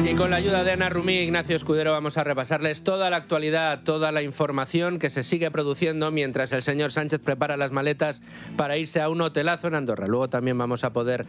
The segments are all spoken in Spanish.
Y con la ayuda de Ana Rumí y Ignacio Escudero vamos a repasarles toda la actualidad, toda la información que se sigue produciendo mientras el señor Sánchez prepara las maletas para irse a un hotelazo en Andorra. Luego también vamos a poder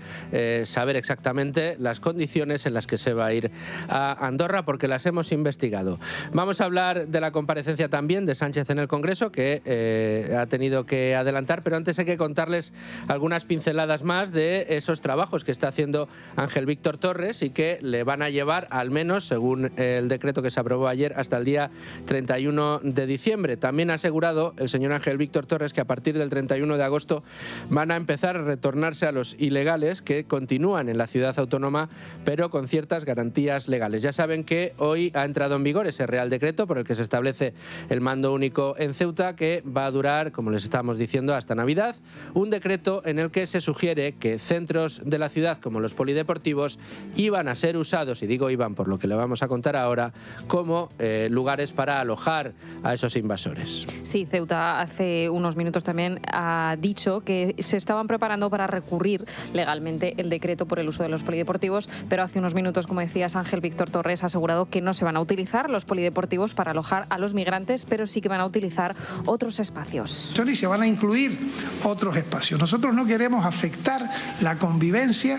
saber exactamente las condiciones en las que se va a ir a Andorra, porque las hemos investigado. Vamos a hablar de la comparecencia también de Sánchez en el Congreso, que ha tenido que adelantar, pero antes hay que contarles algunas pinceladas más de esos trabajos que está haciendo Ángel Víctor Torres y que le van a llevar al menos, según el decreto que se aprobó ayer, hasta el día 31 de diciembre. También ha asegurado el señor Ángel Víctor Torres que a partir del 31 de agosto van a empezar a retornarse a los ilegales que continúan en la ciudad autónoma, pero con ciertas garantías legales. Ya saben que hoy ha entrado en vigor ese Real Decreto por el que se establece el mando único en Ceuta, que va a durar, como les estamos diciendo, hasta Navidad. Un decreto en el que se sugiere que centros de la ciudad, como los polideportivos, iban a ser usados, y digo iban por lo que le vamos a contar ahora, como lugares para alojar a esos invasores. Sí, Ceuta hace unos minutos también ha dicho que se estaban preparando para recurrir legalmente el decreto por el uso de los polideportivos, pero hace unos minutos, como decías, Ángel Víctor Torres ha asegurado que no se van a utilizar los polideportivos para alojar a los migrantes, pero sí que van a utilizar otros espacios. Y se van a incluir otros espacios. Nosotros no queremos afectar la convivencia,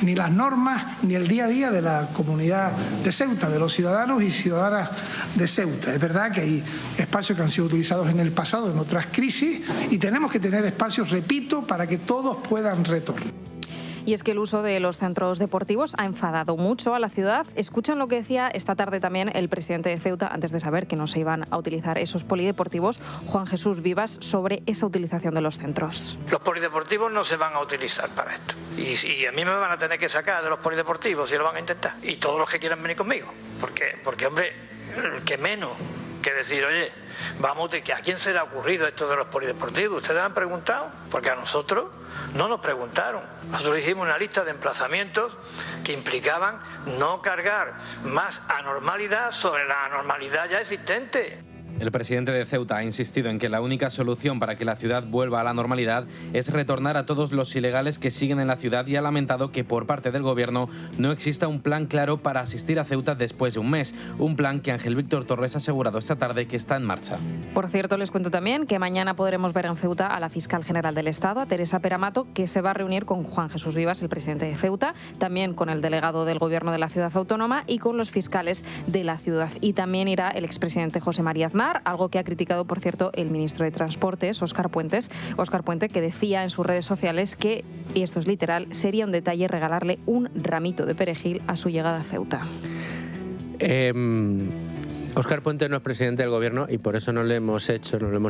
ni las normas, ni el día a día de la comunidad de Ceuta, de los ciudadanos y ciudadanas de Ceuta. Es verdad que hay espacios que han sido utilizados en el pasado, en otras crisis, y tenemos que tener espacios, repito, para que todos puedan retornar. Y es que el uso de los centros deportivos ha enfadado mucho a la ciudad. Escuchan lo que decía esta tarde también el presidente de Ceuta, antes de saber que no se iban a utilizar esos polideportivos, Juan Jesús Vivas, sobre esa utilización de los centros. Los polideportivos no se van a utilizar para esto. Y a mí me van a tener que sacar de los polideportivos si lo van a intentar. Y todos los que quieran venir conmigo. Porque hombre, que menos que decir, oye, ¿a quién se le ha ocurrido esto de los polideportivos? ¿Ustedes han preguntado? Porque a nosotros no nos preguntaron. Nosotros hicimos una lista de emplazamientos que implicaban no cargar más anormalidad sobre la anormalidad ya existente. El presidente de Ceuta ha insistido en que la única solución para que la ciudad vuelva a la normalidad es retornar a todos los ilegales que siguen en la ciudad, y ha lamentado que por parte del gobierno no exista un plan claro para asistir a Ceuta después de un mes. Un plan que Ángel Víctor Torres ha asegurado esta tarde que está en marcha. Por cierto, les cuento también que mañana podremos ver en Ceuta a la fiscal general del Estado, a Teresa Peramato, que se va a reunir con Juan Jesús Vivas, el presidente de Ceuta, también con el delegado del gobierno de la ciudad autónoma y con los fiscales de la ciudad. Y también irá el expresidente José María Aznar, algo que ha criticado, por cierto, el ministro de Transportes, Óscar Puente, que decía en sus redes sociales que, y esto es literal, sería un detalle regalarle un ramito de perejil a su llegada a Ceuta. Óscar Puente no es presidente del gobierno y por eso no le hemos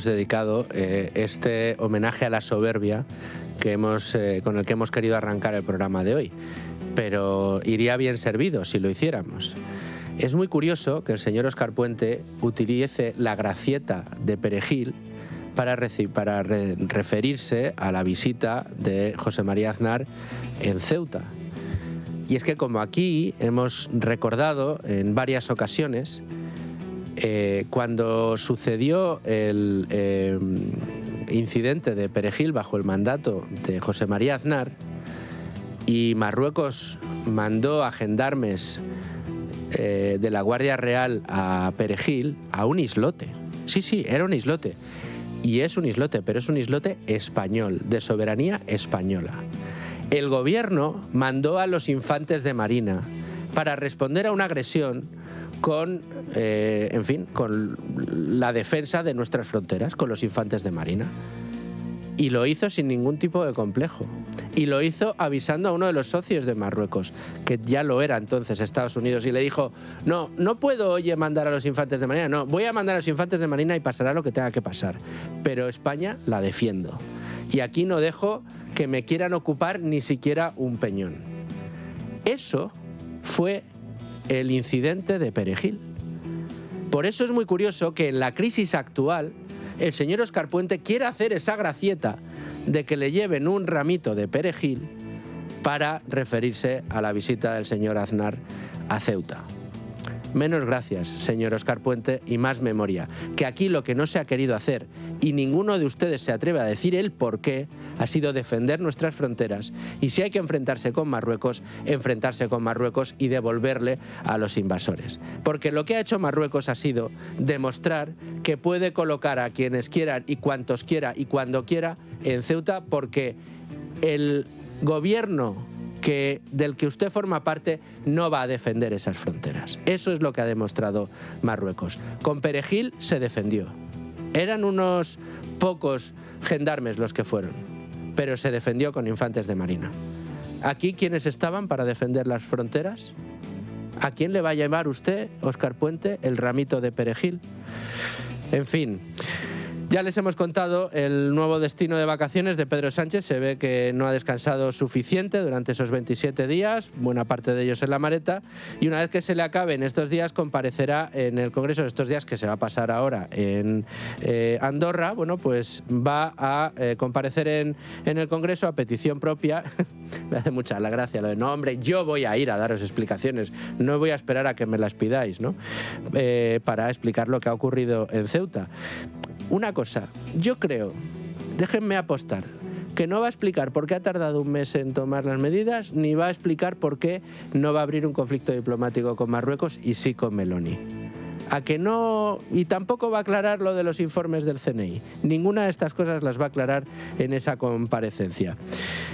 dedicado este homenaje a la soberbia con el que hemos querido arrancar el programa de hoy. Pero iría bien servido si lo hiciéramos. Es muy curioso que el señor Óscar Puente utilice la gracieta de perejil para referirse a la visita de José María Aznar en Ceuta. Y es que, como aquí hemos recordado en varias ocasiones, cuando sucedió el incidente de perejil bajo el mandato de José María Aznar y Marruecos mandó a gendarmes de la Guardia Real a Perejil, a un islote. Sí, era un islote. Y es un islote, pero es un islote español, de soberanía española. El gobierno mandó a los infantes de Marina para responder a una agresión con la defensa de nuestras fronteras, con los infantes de Marina. Y lo hizo sin ningún tipo de complejo. Y lo hizo avisando a uno de los socios de Marruecos, que ya lo era entonces Estados Unidos, y le dijo, no puedo, mandar a los infantes de Marina, no, voy a mandar a los infantes de Marina y pasará lo que tenga que pasar. Pero España la defiendo. Y aquí no dejo que me quieran ocupar ni siquiera un peñón. Eso fue el incidente de Perejil. Por eso es muy curioso que en la crisis actual el señor Óscar Puente quiere hacer esa gracieta de que le lleven un ramito de perejil para referirse a la visita del señor Aznar a Ceuta. Menos gracias, señor Óscar Puente, y más memoria, que aquí lo que no se ha querido hacer y ninguno de ustedes se atreve a decir el por qué, ha sido defender nuestras fronteras. Y si hay que enfrentarse con Marruecos, enfrentarse con Marruecos y devolverle a los invasores. Porque lo que ha hecho Marruecos ha sido demostrar que puede colocar a quienes quieran y cuantos quiera y cuando quiera en Ceuta, porque el gobierno del que usted forma parte no va a defender esas fronteras. Eso es lo que ha demostrado Marruecos. Con Perejil se defendió. Eran unos pocos gendarmes los que fueron, pero se defendió con infantes de marina. ¿Aquí quiénes estaban para defender las fronteras? ¿A quién le va a llevar usted, Óscar Puente, el ramito de perejil? En fin, ya les hemos contado el nuevo destino de vacaciones de Pedro Sánchez. Se ve que no ha descansado suficiente durante esos 27 días, buena parte de ellos en la maleta, y una vez que se le acaben estos días comparecerá en el Congreso de estos días, que se va a pasar ahora en Andorra. Bueno, pues va a comparecer en el Congreso a petición propia. Me hace mucha la gracia lo de, no hombre, yo voy a ir a daros explicaciones, no voy a esperar a que me las pidáis, ¿no? Para explicar lo que ha ocurrido en Ceuta. Una cosa, yo creo, déjenme apostar, que no va a explicar por qué ha tardado un mes en tomar las medidas, ni va a explicar por qué no va a abrir un conflicto diplomático con Marruecos y sí con Meloni. A que no, y tampoco va a aclarar lo de los informes del CNI. Ninguna de estas cosas las va a aclarar en esa comparecencia.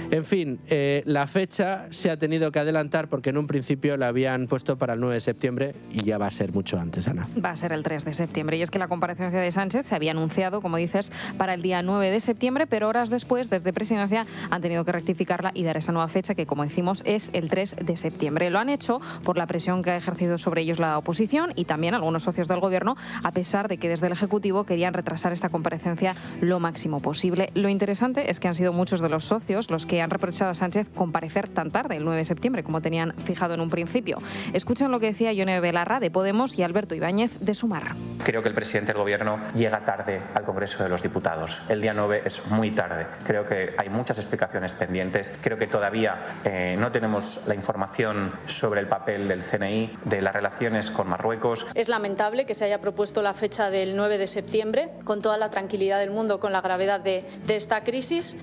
En fin, la fecha se ha tenido que adelantar porque en un principio la habían puesto para el 9 de septiembre y ya va a ser mucho antes, Ana. Va a ser el 3 de septiembre. Y es que la comparecencia de Sánchez se había anunciado, como dices, para el día 9 de septiembre, pero horas después, desde Presidencia, han tenido que rectificarla y dar esa nueva fecha que, como decimos, es el 3 de septiembre. Lo han hecho por la presión que ha ejercido sobre ellos la oposición y también algunos socios del Gobierno, a pesar de que desde el Ejecutivo querían retrasar esta comparecencia lo máximo posible. Lo interesante es que han sido muchos de los socios los que han reprochado a Sánchez comparecer tan tarde, el 9 de septiembre, como tenían fijado en un principio. Escuchen lo que decía Ione Belarra, de Podemos, y Alberto Ibáñez, de Sumar. Creo que el presidente del Gobierno llega tarde al Congreso de los Diputados. El día 9 es muy tarde. Creo que hay muchas explicaciones pendientes. Creo que todavía no tenemos la información sobre el papel del CNI, de las relaciones con Marruecos. Es lamentable que se haya propuesto la fecha del 9 de septiembre, con toda la tranquilidad del mundo, con la gravedad de esta crisis.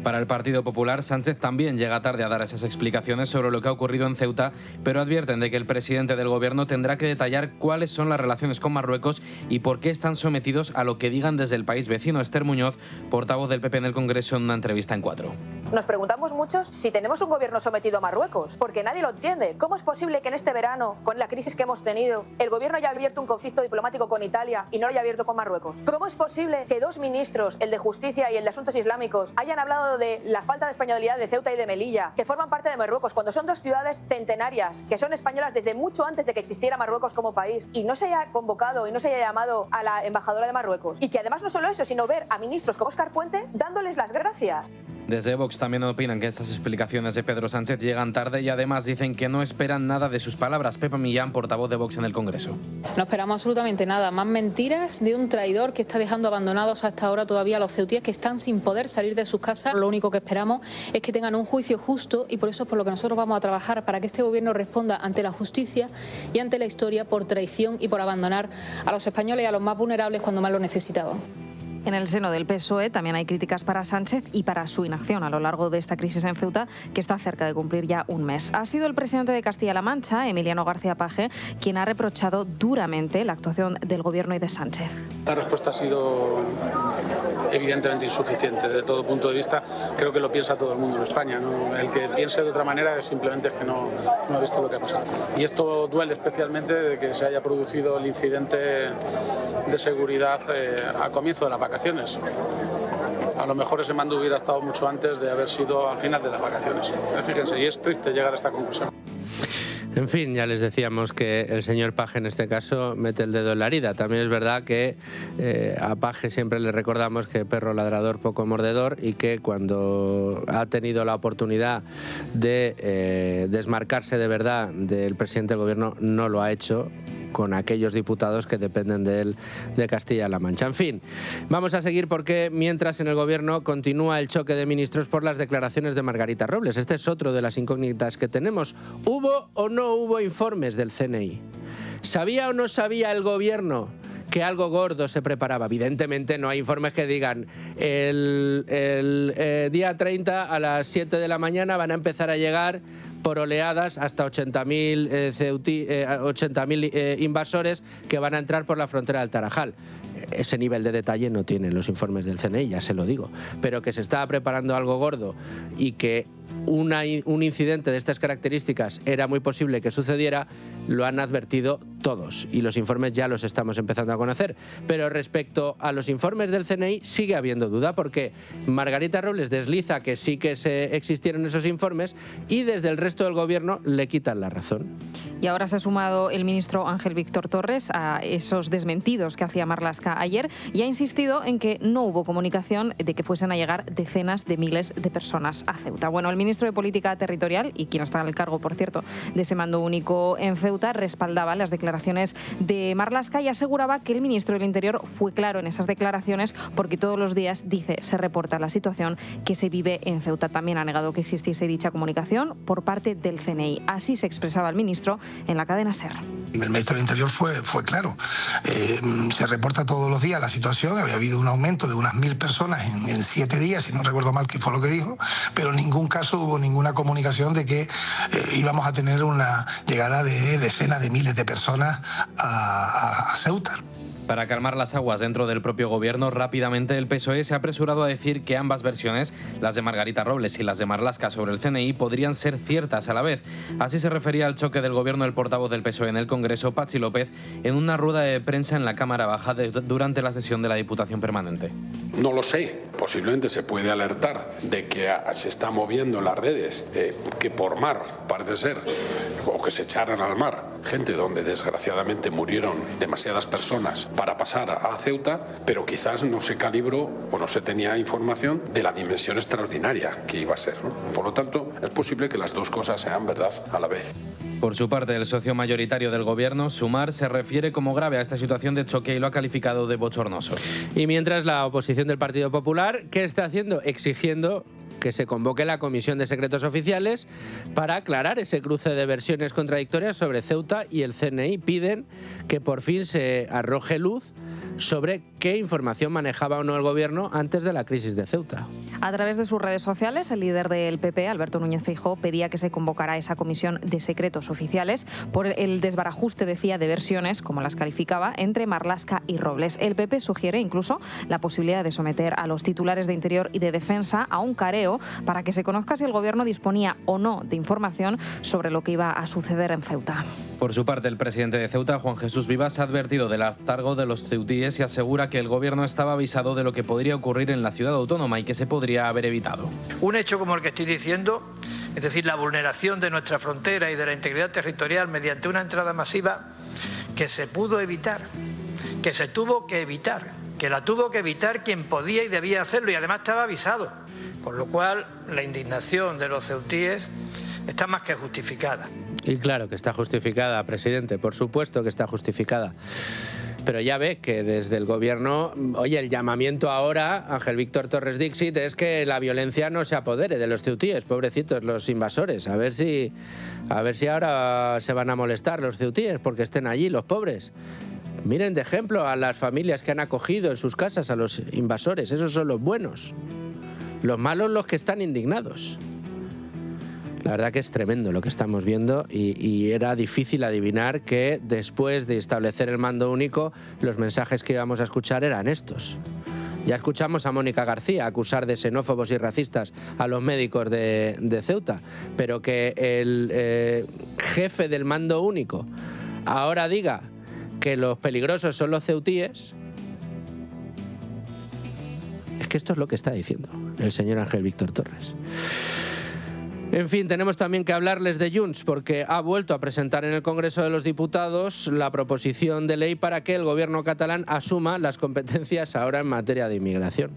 Para el Partido Popular, Sánchez también llega tarde a dar esas explicaciones sobre lo que ha ocurrido en Ceuta, pero advierten de que el presidente del Gobierno tendrá que detallar cuáles son las relaciones con Marruecos y por qué están sometidos a lo que digan desde el país vecino. Esther Muñoz, portavoz del PP en el Congreso, en una entrevista en 4. Nos preguntamos muchos si tenemos un gobierno sometido a Marruecos, porque nadie lo entiende. ¿Cómo es posible que en este verano, con la crisis que hemos tenido, el gobierno haya abierto un conflicto diplomático con Italia y no lo haya abierto con Marruecos? ¿Cómo es posible que dos ministros, el de Justicia y el de Asuntos Islámicos, hayan hablado de la falta de españolidad de Ceuta y de Melilla, que forman parte de Marruecos, cuando son dos ciudades centenarias, que son españolas desde mucho antes de que existiera Marruecos como país, y no se haya convocado y no se haya llamado a la embajadora de Marruecos? Y que además no solo eso, sino ver a ministros como Óscar Puente dándoles las gracias. Desde Vox también opinan que estas explicaciones de Pedro Sánchez llegan tarde y además dicen que no esperan nada de sus palabras. Pepa Millán, portavoz de Vox en el Congreso. No esperamos absolutamente nada. Más mentiras de un traidor que está dejando abandonados hasta ahora todavía a los ceutíes, que están sin poder salir de sus casas. Lo único que esperamos es que tengan un juicio justo, y por eso es por lo que nosotros vamos a trabajar, para que este gobierno responda ante la justicia y ante la historia por traición y por abandonar a los españoles y a los más vulnerables cuando más lo necesitaban. En el seno del PSOE también hay críticas para Sánchez y para su inacción a lo largo de esta crisis en Ceuta, que está cerca de cumplir ya un mes. Ha sido el presidente de Castilla-La Mancha, Emiliano García Paje, quien ha reprochado duramente la actuación del Gobierno y de Sánchez. La respuesta ha sido evidentemente insuficiente desde todo punto de vista. Creo que lo piensa todo el mundo en España, ¿no? El que piense de otra manera es simplemente que no ha visto lo que ha pasado. Y esto duele especialmente de que se haya producido el incidente de seguridad a comienzo de las vacaciones. A lo mejor ese mando hubiera estado mucho antes de haber sido al final de las vacaciones. Fíjense, y es triste llegar a esta conclusión. En fin, ya les decíamos que el señor Paje en este caso mete el dedo en la herida. También es verdad que a Paje siempre le recordamos que perro ladrador, poco mordedor, y que cuando ha tenido la oportunidad de desmarcarse de verdad del presidente del Gobierno, no lo ha hecho con aquellos diputados que dependen de él, de Castilla-La Mancha. En fin, vamos a seguir porque mientras en el Gobierno continúa el choque de ministros por las declaraciones de Margarita Robles. Este es otro de las incógnitas que tenemos. ¿Hubo o no hubo informes del CNI? ¿Sabía o no sabía el Gobierno que algo gordo se preparaba. Evidentemente no hay informes que digan el día 30 a las 7 de la mañana van a empezar a llegar por oleadas hasta 80.000 invasores que van a entrar por la frontera del Tarajal. Ese nivel de detalle no tienen los informes del CNI, ya se lo digo. Pero que se estaba preparando algo gordo y que un incidente de estas características era muy posible que sucediera, lo han advertido todos y los informes ya los estamos empezando a conocer. Pero respecto a los informes del CNI sigue habiendo duda, porque Margarita Robles desliza que sí que existieron esos informes y desde el resto del gobierno le quitan la razón. Y ahora se ha sumado el ministro Ángel Víctor Torres a esos desmentidos que hacía Marlaska ayer y ha insistido en que no hubo comunicación de que fuesen a llegar decenas de miles de personas a Ceuta. Bueno, el ministro de Política Territorial, y quien está en el cargo, por cierto, de ese mando único en Ceuta, respaldaba las declaraciones de Marlaska y aseguraba que el ministro del Interior fue claro en esas declaraciones porque todos los días, dice, se reporta la situación que se vive en Ceuta. También ha negado que existiese dicha comunicación por parte del CNI. Así se expresaba el ministro en la cadena SER. El ministro del Interior fue claro. Se reporta todos los días la situación. Había habido un aumento de unas 1.000 personas en 7 días, si no recuerdo mal, que fue lo que dijo, pero en ningún caso hubo ninguna comunicación de que íbamos a tener una llegada de decenas de miles de personas a Ceuta. Para calmar las aguas dentro del propio gobierno, rápidamente el PSOE se ha apresurado a decir que ambas versiones, las de Margarita Robles y las de Marlaska sobre el CNI, podrían ser ciertas a la vez. Así se refería al choque del gobierno el portavoz del PSOE en el Congreso, Patxi López, en una rueda de prensa en la Cámara Baja durante la sesión de la Diputación Permanente. No lo sé. Posiblemente se puede alertar de que se está moviendo en las redes que por mar, parece ser, o que se echaran al mar gente donde desgraciadamente murieron demasiadas personas para pasar a Ceuta, pero quizás no se calibró o no se tenía información de la dimensión extraordinaria que iba a ser, ¿no? Por lo tanto, es posible que las dos cosas sean verdad a la vez. Por su parte, el socio mayoritario del gobierno, Sumar, se refiere como grave a esta situación de choque y lo ha calificado de bochornoso. Y mientras la oposición del Partido Popular, ¿qué está haciendo? Exigiendo que se convoque la Comisión de Secretos Oficiales para aclarar ese cruce de versiones contradictorias sobre Ceuta, y el CNI piden que por fin se arroje luz sobre qué información manejaba o no el gobierno antes de la crisis de Ceuta. A través de sus redes sociales, el líder del PP, Alberto Núñez Feijóo, pedía que se convocara esa comisión de secretos oficiales por el desbarajuste, decía, de versiones, como las calificaba, entre Marlaska y Robles. El PP sugiere incluso la posibilidad de someter a los titulares de Interior y de Defensa a un careo para que se conozca si el gobierno disponía o no de información sobre lo que iba a suceder en Ceuta. Por su parte, el presidente de Ceuta, Juan Jesús Vivas, ha advertido del hartazgo de los ceutíes y asegura que el gobierno estaba avisado de lo que podría ocurrir en la ciudad autónoma y que se podría haber evitado. Un hecho como el que estoy diciendo, es decir, la vulneración de nuestra frontera y de la integridad territorial mediante una entrada masiva que se pudo evitar, que se tuvo que evitar, que la tuvo que evitar quien podía y debía hacerlo, y además estaba avisado. Con lo cual, la indignación de los ceutíes está más que justificada. Y claro que está justificada, presidente, por supuesto que está justificada. Pero ya ve que desde el gobierno, oye, el llamamiento ahora, Ángel Víctor Torres Dixit, es que la violencia no se apodere de los ceutíes, pobrecitos, los invasores. A ver si ahora se van a molestar los ceutíes porque estén allí los pobres. Miren de ejemplo a las familias que han acogido en sus casas a los invasores. Esos son los buenos. Los malos, los que están indignados. La verdad que es tremendo lo que estamos viendo y era difícil adivinar que después de establecer el mando único los mensajes que íbamos a escuchar eran estos. Ya escuchamos a Mónica García acusar de xenófobos y racistas a los médicos de Ceuta, pero que el jefe del mando único ahora diga que los peligrosos son los ceutíes, es que esto es lo que está diciendo el señor Ángel Víctor Torres. En fin, tenemos también que hablarles de Junts, porque ha vuelto a presentar en el Congreso de los Diputados la proposición de ley para que el gobierno catalán asuma las competencias ahora en materia de inmigración.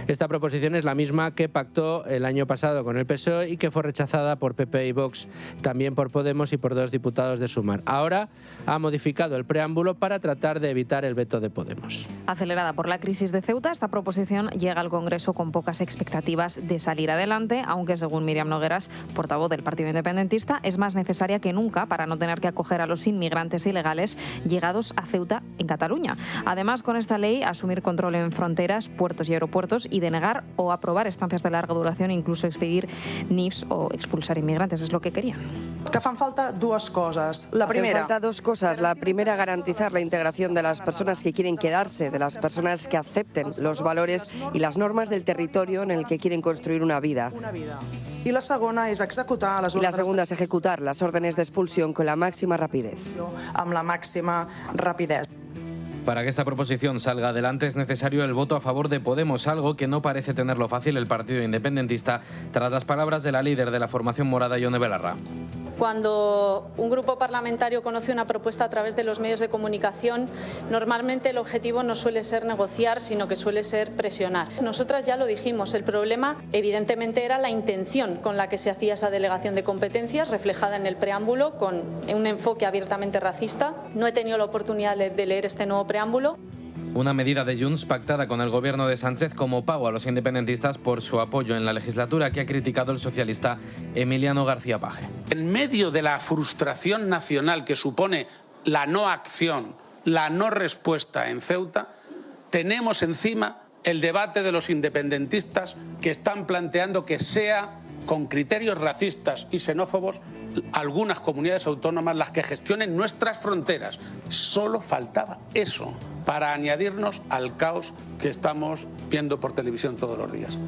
Esta proposición es la misma que pactó el año pasado con el PSOE y que fue rechazada por PP y Vox, también por Podemos y por 2 diputados de Sumar. Ahora ha modificado el preámbulo para tratar de evitar el veto de Podemos. Acelerada por la crisis de Ceuta, esta proposición llega al Congreso con pocas expectativas de salir adelante, aunque según Míriam Nogueras portavoz del Partido Independentista, es más necesaria que nunca para no tener que acoger a los inmigrantes ilegales llegados a Ceuta en Cataluña. Además, con esta ley, asumir control en fronteras, puertos y aeropuertos y denegar o aprobar estancias de larga duración, incluso expedir NIFs o expulsar inmigrantes, es lo que querían. Que fan falta dos cosas. La primera. Falta dos cosas. La primera, garantizar la integración de las personas que quieren quedarse, de las personas que acepten los valores y las normas del territorio en el que quieren construir una vida. Y la segunda es ejecutar las Y la segunda es ejecutar las órdenes de expulsión con la máxima rapidez. amb la màxima rapidez. Para que esta proposición salga adelante es necesario el voto a favor de Podemos, algo que no parece tenerlo fácil el Partido Independentista tras las palabras de la líder de la formación morada, Ione Belarra. Cuando un grupo parlamentario conoce una propuesta a través de los medios de comunicación, normalmente el objetivo no suele ser negociar, sino que suele ser presionar. Nosotras ya lo dijimos, el problema evidentemente era la intención con la que se hacía esa delegación de competencias, reflejada en el preámbulo, con un enfoque abiertamente racista. No he tenido la oportunidad de leer este nuevo preámbulo. Una medida de Junts pactada con el gobierno de Sánchez como pago a los independentistas por su apoyo en la legislatura, que ha criticado el socialista Emiliano García Paje. En medio de la frustración nacional que supone la no acción, la no respuesta en Ceuta, tenemos encima el debate de los independentistas que están planteando que sea con criterios racistas y xenófobos algunas comunidades autónomas las que gestionen nuestras fronteras. Solo faltaba eso para añadirnos al caos que estamos viendo por televisión todos los días.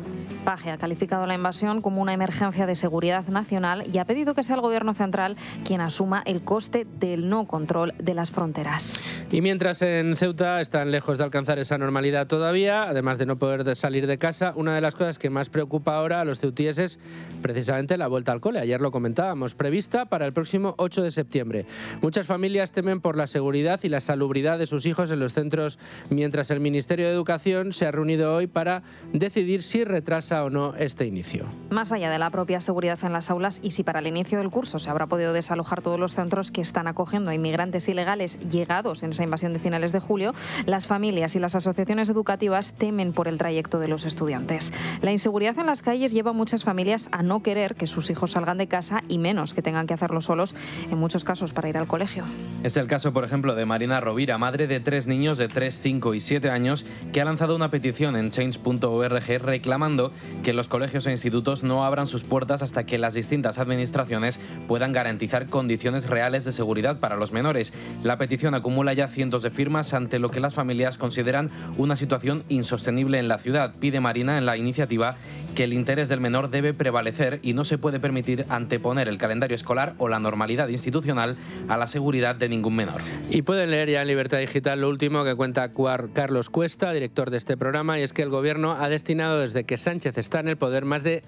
Paje ha calificado la invasión como una emergencia de seguridad nacional y ha pedido que sea el Gobierno central quien asuma el coste del no control de las fronteras. Y mientras en Ceuta están lejos de alcanzar esa normalidad todavía, además de no poder salir de casa, una de las cosas que más preocupa ahora a los ceutíes es precisamente la vuelta al cole. Ayer lo comentábamos, prevista para el próximo 8 de septiembre. Muchas familias temen por la seguridad y la salubridad de sus hijos en los centros, mientras el Ministerio de Educación se ha reunido hoy para decidir si retrasa o no este inicio. Más allá de la propia seguridad en las aulas y si para el inicio del curso se habrá podido desalojar todos los centros que están acogiendo a inmigrantes ilegales llegados en esa invasión de finales de julio, las familias y las asociaciones educativas temen por el trayecto de los estudiantes. La inseguridad en las calles lleva a muchas familias a no querer que sus hijos salgan de casa y menos que tengan que hacerlo solos, en muchos casos para ir al colegio. Es el caso, por ejemplo, de Marina Rovira, madre de 3 niños de 3, 5 y 7 años, que ha lanzado una petición en change.org reclamando que los colegios e institutos no abran sus puertas hasta que las distintas administraciones puedan garantizar condiciones reales de seguridad para los menores. La petición acumula ya cientos de firmas ante lo que las familias consideran una situación insostenible en la ciudad. Pide Marina en la iniciativa que el interés del menor debe prevalecer y no se puede permitir anteponer el calendario escolar o la normalidad institucional a la seguridad de ningún menor. Y pueden leer ya en Libertad Digital lo último que cuenta Carlos Cuesta, director de este programa, y es que el gobierno ha destinado desde que Sánchez está en el poder más de,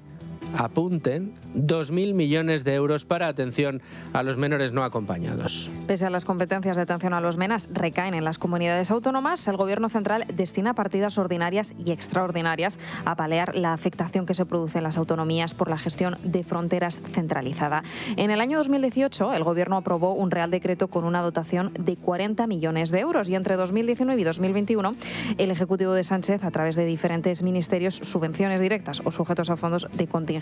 apunten, 2.000 millones de euros para atención a los menores no acompañados. Pese a las competencias de atención a los menas recaen en las comunidades autónomas, el Gobierno central destina partidas ordinarias y extraordinarias a paliar la afectación que se produce en las autonomías por la gestión de fronteras centralizada. En el año 2018, el Gobierno aprobó un Real Decreto con una dotación de 40 millones de euros y entre 2019 y 2021, el Ejecutivo de Sánchez, a través de diferentes ministerios, subvenciones directas o sujetos a fondos de contingencia.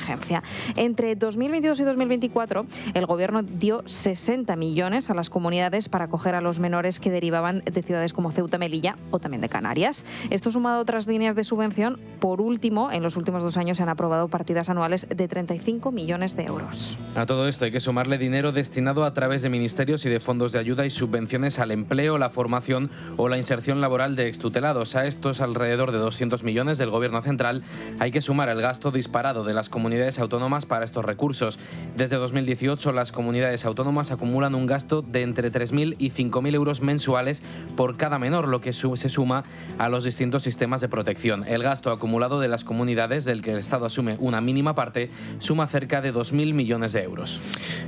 Entre 2022 y 2024, el Gobierno dio 60 millones a las comunidades para acoger a los menores que derivaban de ciudades como Ceuta, Melilla o también de Canarias. Esto sumado a otras líneas de subvención. Por último, en los últimos 2 años se han aprobado partidas anuales de 35 millones de euros. A todo esto hay que sumarle dinero destinado a través de ministerios y de fondos de ayuda y subvenciones al empleo, la formación o la inserción laboral de extutelados. A estos alrededor de 200 millones del Gobierno central hay que sumar el gasto disparado de las comunidades autónomas para estos recursos. Desde 2018 las comunidades autónomas acumulan un gasto de entre 3.000 y 5.000 euros mensuales por cada menor, lo que se suma a los distintos sistemas de protección. El gasto acumulado de las comunidades, del que el Estado asume una mínima parte, suma cerca de 2.000 millones de euros.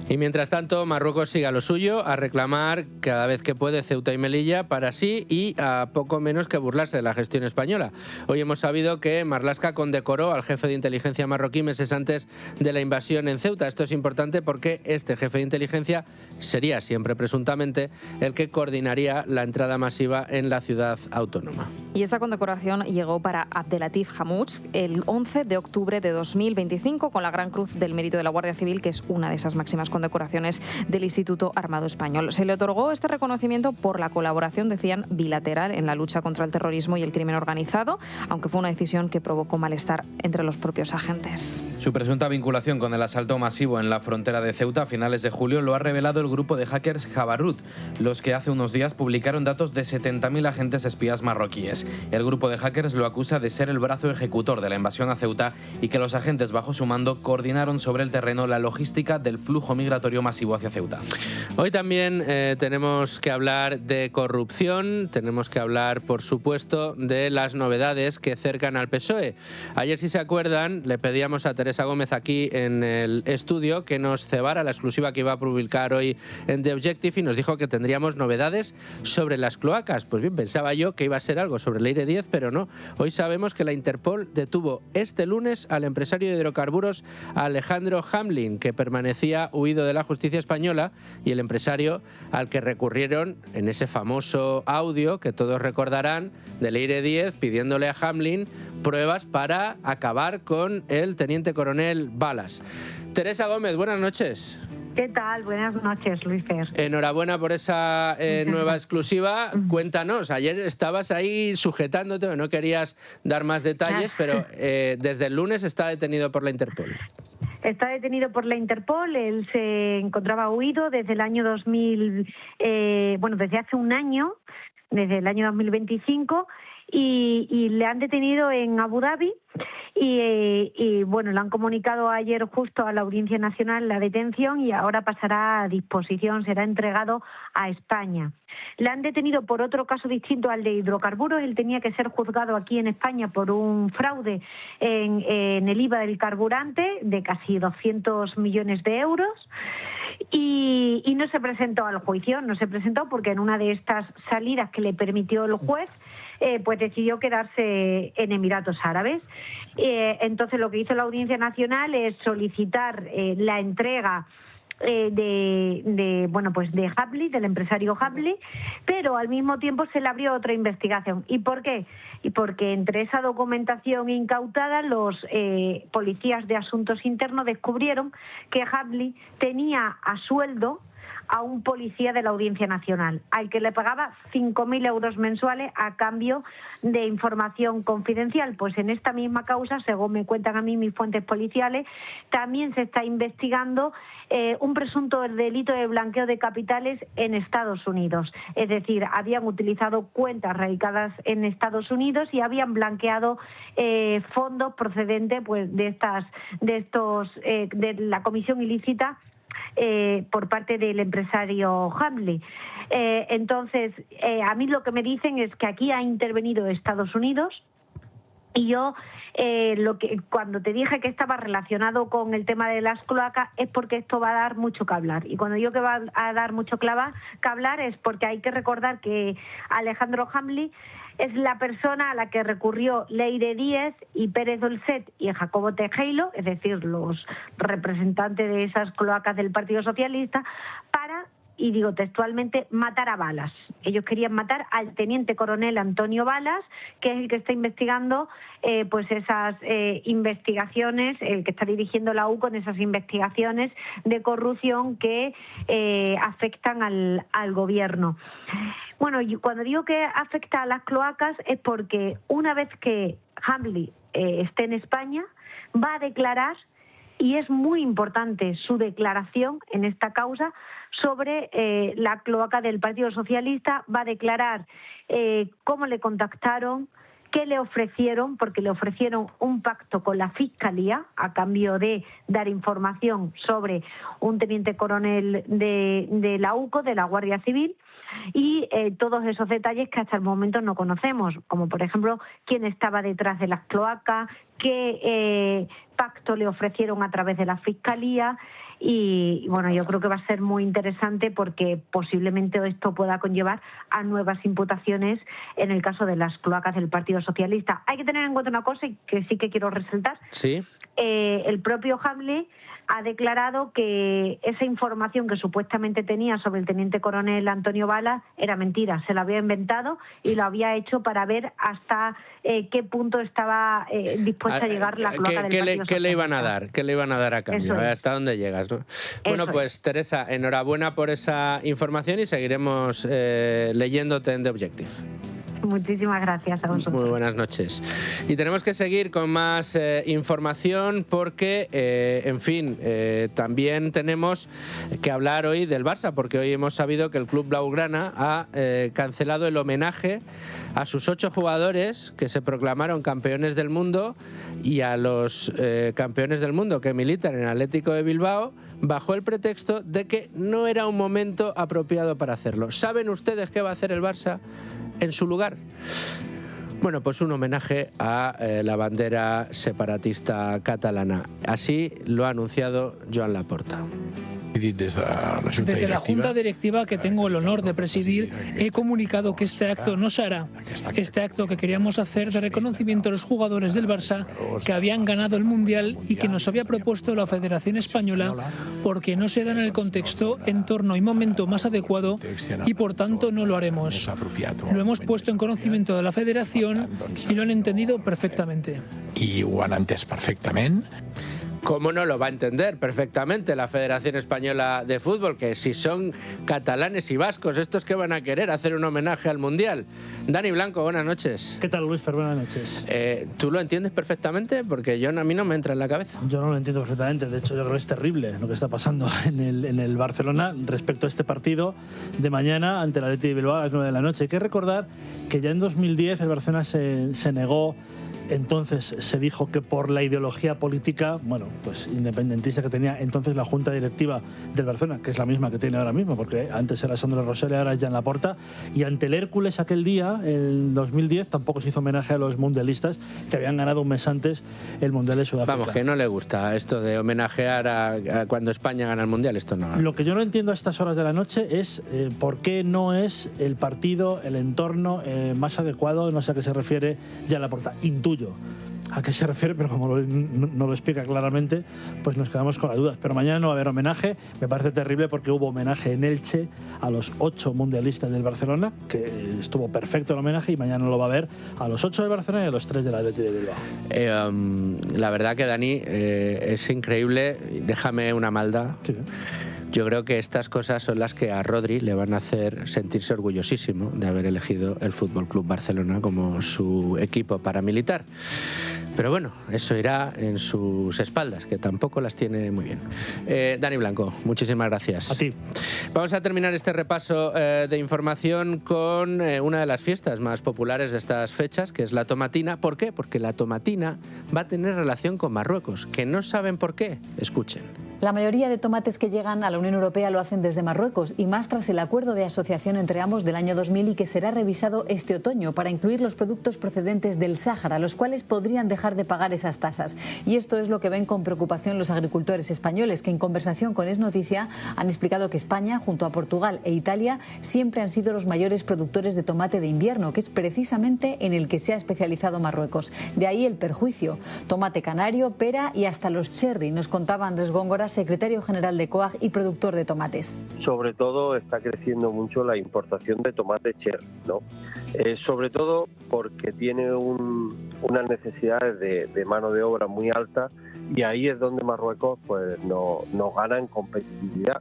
Y mientras tanto, Marruecos sigue a lo suyo, a reclamar cada vez que puede Ceuta y Melilla para sí y a poco menos que burlarse de la gestión española. Hoy hemos sabido que Marlaska condecoró al jefe de inteligencia marroquí meses meses antes de la invasión en Ceuta. Esto es importante porque este jefe de inteligencia sería siempre presuntamente el que coordinaría la entrada masiva en la ciudad autónoma. Y esta condecoración llegó para Abdelatif Hammoud el 11 de octubre de 2025 con la Gran Cruz del Mérito de la Guardia Civil, que es una de esas máximas condecoraciones del Instituto Armado Español. Se le otorgó este reconocimiento por la colaboración, decían, bilateral en la lucha contra el terrorismo y el crimen organizado, aunque fue una decisión que provocó malestar entre los propios agentes. Su presunta vinculación con el asalto masivo en la frontera de Ceuta a finales de julio lo ha revelado el grupo de hackers Jabarut, los que hace unos días publicaron datos de 70.000 agentes espías marroquíes. El grupo de hackers lo acusa de ser el brazo ejecutor de la invasión a Ceuta y que los agentes bajo su mando coordinaron sobre el terreno la logística del flujo migratorio masivo hacia Ceuta. Hoy también tenemos que hablar de corrupción, tenemos que hablar, por supuesto, de las novedades que cercan al PSOE. Ayer, si se acuerdan, le pedíamos a Teresa Gómez aquí en el estudio que nos cebara la exclusiva que iba a publicar hoy en The Objective y nos dijo que tendríamos novedades sobre las cloacas. Pues bien, pensaba yo que iba a ser algo sobre el Leire 10, pero no. Hoy sabemos que la Interpol detuvo este lunes al empresario de hidrocarburos Alejandro Hamlin, que permanecía huido de la justicia española, y el empresario al que recurrieron en ese famoso audio que todos recordarán de Leire 10 pidiéndole a Hamlin pruebas para acabar con el teniente coronel Balas. Teresa Gómez, buenas noches. ¿Qué tal? Buenas noches, Luis Fer. Enhorabuena por esa nueva exclusiva. Cuéntanos, ayer estabas ahí sujetándote, no querías dar más detalles, pero desde el lunes está detenido por la Interpol. Está detenido por la Interpol, él se encontraba huido desde el año 2000, desde hace un año, desde el año 2025, y le han detenido en Abu Dhabi y le han comunicado ayer justo a la Audiencia Nacional la detención y ahora pasará a disposición, será entregado a España. Le han detenido por otro caso distinto al de hidrocarburos. Él tenía que ser juzgado aquí en España por un fraude en el IVA del carburante de casi 200 millones de euros y no se presentó al juicio, no se presentó porque en una de estas salidas que le permitió el juez pues decidió quedarse en Emiratos Árabes. Entonces lo que hizo la Audiencia Nacional es solicitar la entrega de Hamlin, del empresario Hamlin, pero al mismo tiempo se le abrió otra investigación. ¿Y por qué? Y porque entre esa documentación incautada los policías de asuntos internos descubrieron que Hamlin tenía a sueldo a un policía de la Audiencia Nacional, al que le pagaba 5.000 euros mensuales a cambio de información confidencial. Pues en esta misma causa, según me cuentan a mí mis fuentes policiales, también se está investigando un presunto delito de blanqueo de capitales en Estados Unidos. Es decir, habían utilizado cuentas radicadas en Estados Unidos y habían blanqueado fondos procedentes pues de la comisión ilícita por parte del empresario Hamlin. Entonces, a mí lo que me dicen es que aquí ha intervenido Estados Unidos y yo cuando te dije que estaba relacionado con el tema de las cloacas es porque esto va a dar mucho que hablar. Y cuando digo que va a dar mucho que hablar es porque hay que recordar que Alejandro Hamlin es la persona a la que recurrió Leire 10 y Pérez Dolcet y Jacobo Tejero, es decir, los representantes de esas cloacas del Partido Socialista, para, y digo textualmente, matar a Balas. Ellos querían matar al teniente coronel Antonio Balas, que es el que está investigando esas investigaciones, el que está dirigiendo la U con esas investigaciones de corrupción que afectan al gobierno. Bueno, cuando digo que afecta a las cloacas es porque una vez que Hamlin esté en España, va a declarar, y es muy importante su declaración en esta causa, sobre la cloaca del Partido Socialista. Va a declarar cómo le contactaron, qué le ofrecieron, porque le ofrecieron un pacto con la Fiscalía a cambio de dar información sobre un teniente coronel de la UCO, de la Guardia Civil, y todos esos detalles que hasta el momento no conocemos, como por ejemplo quién estaba detrás de las cloacas, qué pacto le ofrecieron a través de la Fiscalía. Y bueno, yo creo que va a ser muy interesante porque posiblemente esto pueda conllevar a nuevas imputaciones en el caso de las cloacas del Partido Socialista. Hay que tener en cuenta una cosa y que sí que quiero resaltar. Sí. el propio Hamle ha declarado que esa información que supuestamente tenía sobre el teniente coronel Antonio Bala era mentira, se la había inventado y lo había hecho para ver hasta qué punto estaba dispuesta a llegar la cloaca del Partido Socialista. ¿Qué le iban a dar? ¿Qué le iban a dar a cambio? Eso es. ¿Hasta dónde llegas, no? Bueno, pues Teresa, enhorabuena por esa información y seguiremos leyéndote en The Objective. Muchísimas gracias a vosotros. Muy buenas noches. Y tenemos que seguir con más información porque, en fin, también tenemos que hablar hoy del Barça, porque hoy hemos sabido que el club blaugrana ha cancelado el homenaje a sus 8 jugadores que se proclamaron campeones del mundo y a los campeones del mundo que militan en Atlético de Bilbao bajo el pretexto de que no era un momento apropiado para hacerlo. ¿Saben ustedes qué va a hacer el Barça en su lugar? Bueno, pues un homenaje a la bandera separatista catalana. Así lo ha anunciado Joan Laporta. Desde la Junta Directiva que tengo el honor de presidir, he comunicado que este acto no se hará. Este acto que queríamos hacer de reconocimiento a los jugadores del Barça que habían ganado el Mundial y que nos había propuesto la Federación Española, porque no se da en el contexto, entorno y momento más adecuado y por tanto no lo haremos. Lo hemos puesto en conocimiento de la Federación y lo han entendido perfectamente. Y lo han entès perfectamente. ¿Cómo no lo va a entender perfectamente la Federación Española de Fútbol? Que si son catalanes y vascos, estos que van a querer hacer un homenaje al Mundial. Dani Blanco, buenas noches. ¿Qué tal, Luis Fer? Buenas noches. ¿Tú lo entiendes perfectamente? Porque a mí no me entra en la cabeza. Yo no lo entiendo perfectamente. De hecho, yo creo que es terrible lo que está pasando en el Barcelona respecto a este partido de mañana ante el Athletic de Bilbao a las 9 de la noche. Hay que recordar que ya en 2010 el Barcelona se negó. Entonces se dijo que por la ideología política, pues independentista que tenía entonces la Junta Directiva del Barcelona, que es la misma que tiene ahora mismo, porque antes era Sandro Rosell y ahora es Joan Laporta, y ante el Hércules aquel día, en 2010, tampoco se hizo homenaje a los mundialistas que habían ganado un mes antes el Mundial de Sudáfrica. Vamos, que no le gusta esto de homenajear a cuando España gana el Mundial, esto no. Lo que yo no entiendo a estas horas de la noche es por qué no es el partido, el entorno más adecuado, no sé a qué se refiere Joan Laporta. Intuyo a qué se refiere, pero como no lo explica claramente, pues nos quedamos con las dudas. Pero mañana no va a haber homenaje. Me parece terrible porque hubo homenaje en Elche a los 8 mundialistas del Barcelona, que estuvo perfecto el homenaje, y mañana lo va a haber a los 8 del Barcelona y a los 3 del Athletic de Bilbao. La verdad que, Dani, es increíble. Déjame una maldad. Sí. Yo creo que estas cosas son las que a Rodri le van a hacer sentirse orgullosísimo de haber elegido el Fútbol Club Barcelona como su equipo paramilitar. Pero bueno, eso irá en sus espaldas, que tampoco las tiene muy bien. Dani Blanco, muchísimas gracias. A ti. Vamos a terminar este repaso de información con una de las fiestas más populares de estas fechas, que es la tomatina. ¿Por qué? Porque la tomatina va a tener relación con Marruecos, que no saben por qué. Escuchen. La mayoría de tomates que llegan a la Unión Europea lo hacen desde Marruecos, y más tras el acuerdo de asociación entre ambos del año 2000 y que será revisado este otoño para incluir los productos procedentes del Sáhara, los cuales podrían dejar de pagar esas tasas. Y esto es lo que ven con preocupación los agricultores españoles, que en conversación con Es Noticia han explicado que España, junto a Portugal e Italia, siempre han sido los mayores productores de tomate de invierno, que es precisamente en el que se ha especializado Marruecos. De ahí el perjuicio. Tomate canario, pera y hasta los cherry, nos contaba Andrés Góngora, secretario general de COAG y productor de tomates. Sobre todo está creciendo mucho la importación de tomate cherry, ¿no? Sobre todo porque tiene unas necesidades de mano de obra muy alta, y ahí es donde Marruecos pues no gana en competitividad.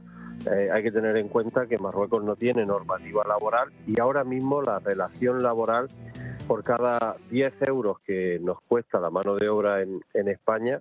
Hay que tener en cuenta que Marruecos no tiene normativa laboral, y ahora mismo la relación laboral, por cada 10 euros que nos cuesta la mano de obra en España,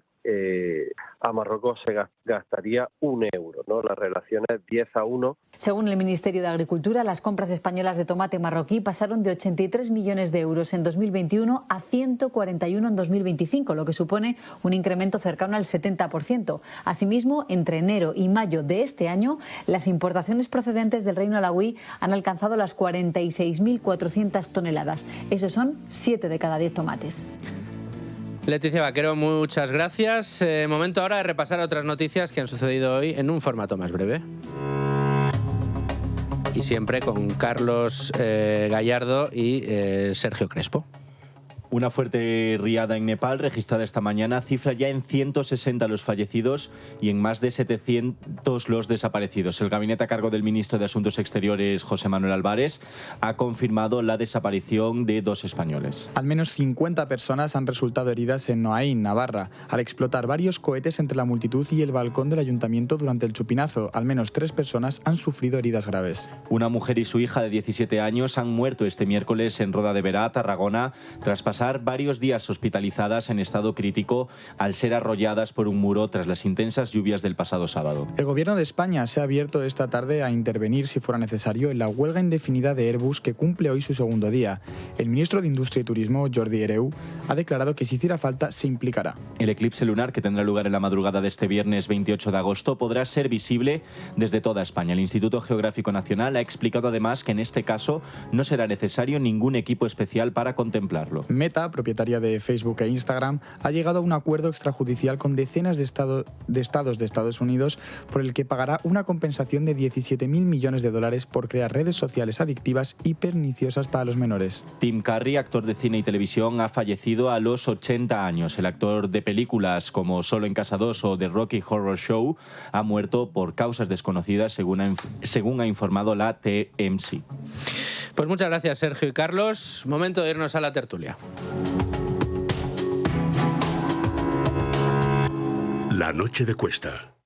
a Marruecos se gastaría 1 euro, ¿no? La relación es 10-1. Según el Ministerio de Agricultura, las compras españolas de tomate marroquí pasaron de 83 millones de euros en 2021 a 141 en 2025, lo que supone un incremento cercano al 70%. Asimismo, entre enero y mayo de este año, las importaciones procedentes del Reino Alauí han alcanzado las 46.400 toneladas. Esos son 7 de cada 10 tomates. Leticia Vaquero, muchas gracias. Momento ahora de repasar otras noticias que han sucedido hoy en un formato más breve. Y siempre con Carlos Gallardo y Sergio Crespo. Una fuerte riada en Nepal, registrada esta mañana, cifra ya en 160 los fallecidos y en más de 700 los desaparecidos. El gabinete a cargo del ministro de Asuntos Exteriores, José Manuel Álvarez, ha confirmado la desaparición de 2 españoles. Al menos 50 personas han resultado heridas en Noaín, Navarra, al explotar varios cohetes entre la multitud y el balcón del ayuntamiento durante el chupinazo. Al menos 3 personas han sufrido heridas graves. Una mujer y su hija de 17 años han muerto este miércoles en Roda de Berà, Tarragona, tras pasar varios días hospitalizadas en estado crítico al ser arrolladas por un muro tras las intensas lluvias del pasado sábado. El Gobierno de España se ha abierto esta tarde a intervenir, si fuera necesario, en la huelga indefinida de Airbus, que cumple hoy su segundo día. El ministro de Industria y Turismo, Jordi Hereu, ha declarado que si hiciera falta se implicará. El eclipse lunar, que tendrá lugar en la madrugada de este viernes 28 de agosto, podrá ser visible desde toda España. El Instituto Geográfico Nacional ha explicado además que en este caso no será necesario ningún equipo especial para contemplarlo. Meta, propietaria de Facebook e Instagram, ha llegado a un acuerdo extrajudicial con decenas de estados de Estados Unidos por el que pagará una compensación de 17.000 millones de dólares por crear redes sociales adictivas y perniciosas para los menores. Tim Curry, actor de cine y televisión, ha fallecido a los 80 años. El actor de películas como Solo en Casa 2 o The Rocky Horror Show ha muerto por causas desconocidas, según ha informado la TMZ. Pues muchas gracias, Sergio y Carlos. Momento de irnos a la tertulia. La noche de Cuesta.